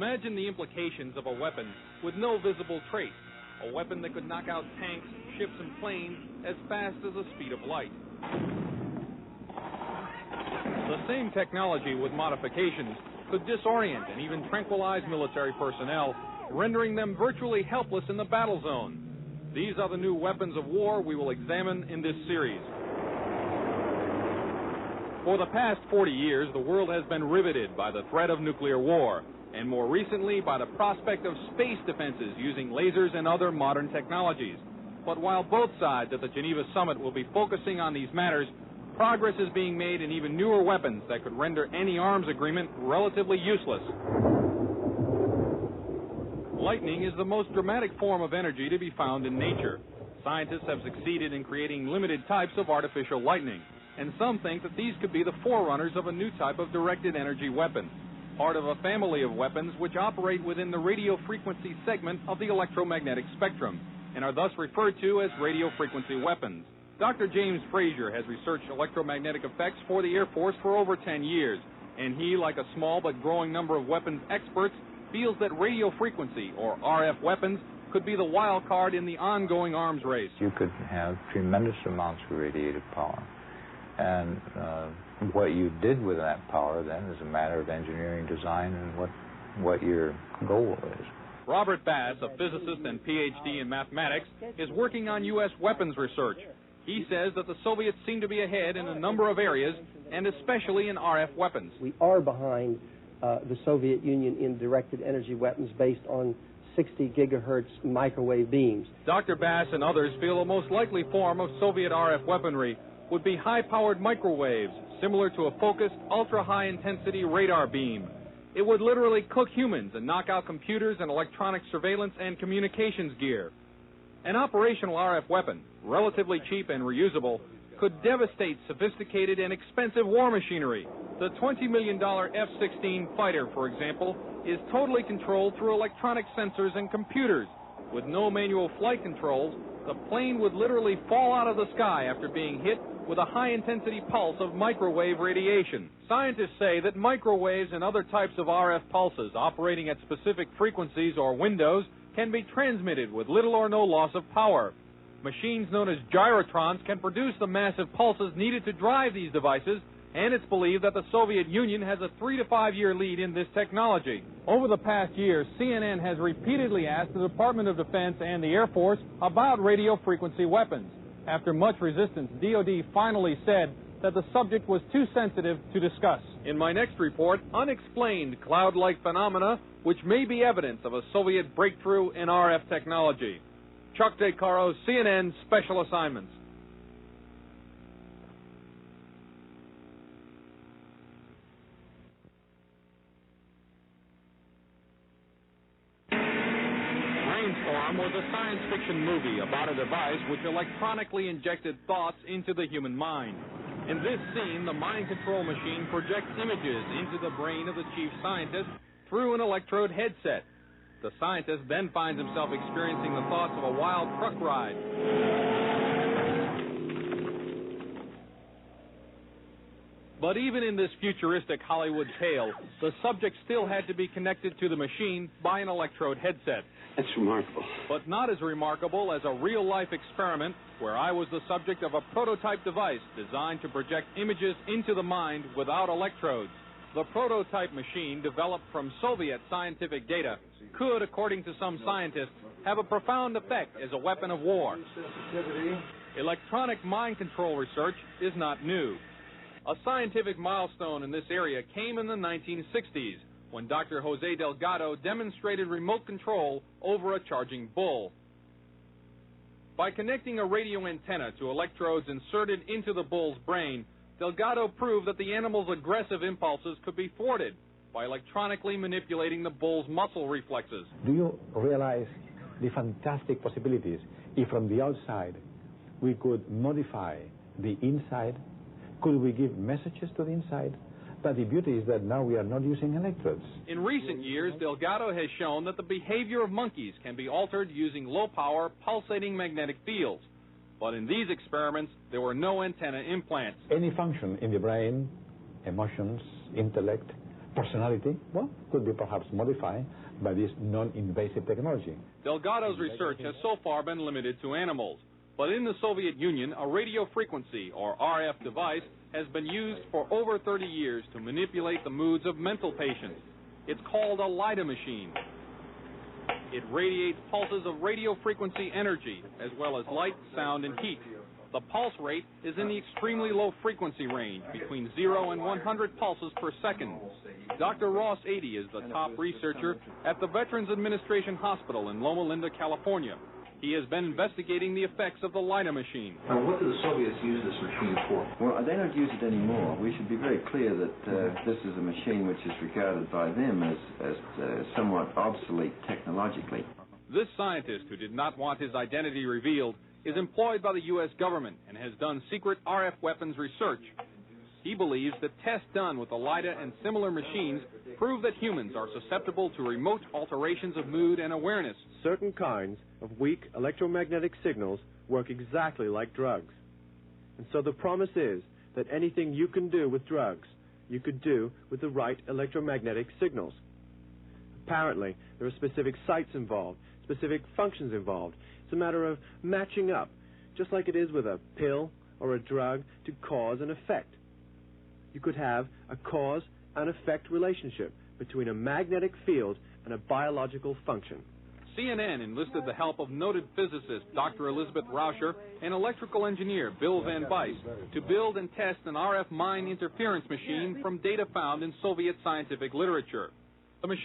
Imagine the implications of a weapon with no visible trace, a weapon that could knock out tanks, ships, and planes as fast as the speed of light. The same technology with modifications could disorient and even tranquilize military personnel, rendering them virtually helpless in the battle zone. These are the new weapons of war we will examine in this series. For the past 40 years, the world has been riveted by the threat of nuclear war, and more recently by the prospect of space defenses using lasers and other modern technologies. But while both sides at the Geneva summit will be focusing on these matters, progress is being made in even newer weapons that could render any arms agreement relatively useless. Lightning is the most dramatic form of energy to be found in nature. Scientists have succeeded in creating limited types of artificial lightning, and some think that these could be the forerunners of a new type of directed energy weapon, part of a family of weapons which operate within the radio frequency segment of the electromagnetic spectrum, and are thus referred to as radio frequency weapons. Dr. James Frazier has researched electromagnetic effects for the Air Force for over 10 years, and he, like a small but growing number of weapons experts, feels that radio frequency, or RF weapons, could be the wild card in the ongoing arms race. You could have tremendous amounts of radiative power. And what you did with that power then is a matter of engineering design and what your goal is. Robert Bass, a physicist and PhD in mathematics, is working on U.S. weapons research. He says that the Soviets seem to be ahead in a number of areas, and especially in RF weapons. We are behind the Soviet Union in directed energy weapons based on 60 gigahertz microwave beams. Dr. Bass and others feel the most likely form of Soviet RF weaponry would be high-powered microwaves, similar to a focused, ultra-high-intensity radar beam. It would literally cook humans and knock out computers and electronic surveillance and communications gear. An operational RF weapon, relatively cheap and reusable, could devastate sophisticated and expensive war machinery. The $20 million F-16 fighter, for example, is totally controlled through electronic sensors and computers. With no manual flight controls, the plane would literally fall out of the sky after being hit with a high-intensity pulse of microwave radiation. Scientists say that microwaves and other types of RF pulses operating at specific frequencies or windows can be transmitted with little or no loss of power. Machines known as gyrotrons can produce the massive pulses needed to drive these devices, and it's believed that the Soviet Union has a 3 to 5 year lead in this technology. Over the past year, CNN has repeatedly asked the Department of Defense and the Air Force about radio frequency weapons. After much resistance, DoD finally said that the subject was too sensitive to discuss. In my next report, unexplained cloud-like phenomena which may be evidence of a Soviet breakthrough in RF technology. Chuck DeCaro, CNN Special Assignments. Brainstorm was a science fiction movie about a device which electronically injected thoughts into the human mind. In this scene, the mind control machine projects images into the brain of the chief scientist through an electrode headset. The scientist then finds himself experiencing the thoughts of a wild truck ride. But even in this futuristic Hollywood tale, the subject still had to be connected to the machine by an electrode headset. That's remarkable. But not as remarkable as a real-life experiment where I was the subject of a prototype device designed to project images into the mind without electrodes. The prototype machine, developed from Soviet scientific data, could, according to some scientists, have a profound effect as a weapon of war. Electronic mind control research is not new. A scientific milestone in this area came in the 1960s, when Dr. Jose Delgado demonstrated remote control over a charging bull. By connecting a radio antenna to electrodes inserted into the bull's brain, Delgado proved that the animal's aggressive impulses could be thwarted by electronically manipulating the bull's muscle reflexes. Do you realize the fantastic possibilities if from the outside we could modify the inside? Could we give messages to the inside? But the beauty is that now we are not using electrodes. In recent years, Delgado has shown that the behavior of monkeys can be altered using low-power, pulsating magnetic fields. But in these experiments, there were no antenna implants. Any function in the brain, emotions, intellect, personality, well, could be perhaps modified by this non-invasive technology. Delgado's research has so far been limited to animals. But in the Soviet Union, a radio frequency, or RF device, has been used for over 30 years to manipulate the moods of mental patients. It's called a LIDA machine. It radiates pulses of radio frequency energy, as well as light, sound, and heat. The pulse rate is in the extremely low frequency range, between 0 and 100 pulses per second. Dr. Ross 80 is the top researcher at the Veterans Administration Hospital in Loma Linda, California. He has been investigating the effects of the LIDA machine. Now, what do the Soviets use this machine for? Well, they don't use it anymore. We should be very clear that this is a machine which is regarded by them as somewhat obsolete technologically. This scientist, who did not want his identity revealed, is employed by the U.S. government and has done secret RF weapons research. He believes that tests done with the LIDA and similar machines prove that humans are susceptible to remote alterations of mood and awareness. Certain kinds of weak electromagnetic signals work exactly like drugs. And so the promise is that anything you can do with drugs, you could do with the right electromagnetic signals. Apparently, there are specific sites involved, specific functions involved. It's a matter of matching up, just like it is with a pill or a drug, to cause and effect. You could have a cause and effect relationship between a magnetic field and a biological function. CNN enlisted the help of noted physicist Dr. Elizabeth Rauscher and electrical engineer Bill Van Bice to build and test an RF mine interference machine from data found in Soviet scientific literature.